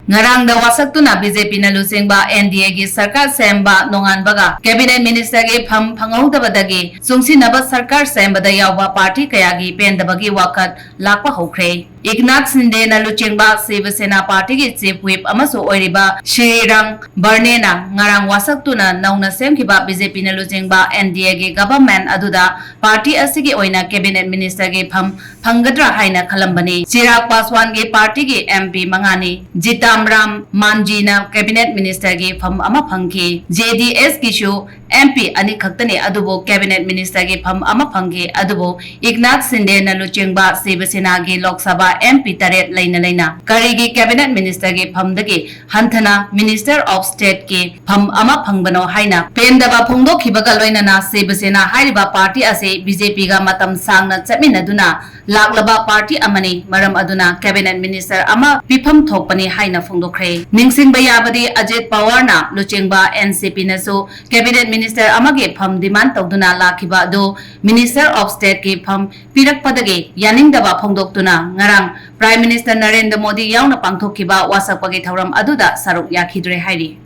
Ngarang da wasaktuna BJP na lusingba NDA gi sarkar semba nonganbaga cabinet minister gi pham phangongdabadagi sungsinaba sarkar sembada yawba party kayagi pendabagi wakat lakpa hokre. Eknath Shinde na luchingba Shiv Sena party gi chief whip amasu oiriba Shrirang Barnena ngarang wasaktuna nauna semkiba BJP na luchingba NDA gi government aduda party asigi oina cabinet minister gi pham phanggadra haina khalambani. Chirag Paswan gi party gi MP mangani Jitamram Manji na cabinet minister gi pham ama phangki JDS gi shu MP ani khaktani adubo cabinet minister gi pham ama phangki adubo Eknath Shinde na luchingba Shiv Sena gi Lok Sabha MP taret laina karigi cabinet minister gi pham dagi hanthana minister of state ki pham ama phangbano haina pendaba phongdo khibaga loinana Shiv Sena hairiba party ase BJP ga matam sangna chaminaduna laklaba party amani maram aduna cabinet minister ama pifam thokpani haina phongdokre ningsingba yabadi Ajit Pawar na luchingba NCP na so cabinet minister amage pham demand tawduna lakhiba do minister of state ki pham pirakpadagi yaningdaba phongdoktuna ngarang Prime Minister Narendra Modi yauna pangthokkiba wasakpagi thauram aduda saruk yakhidre hairi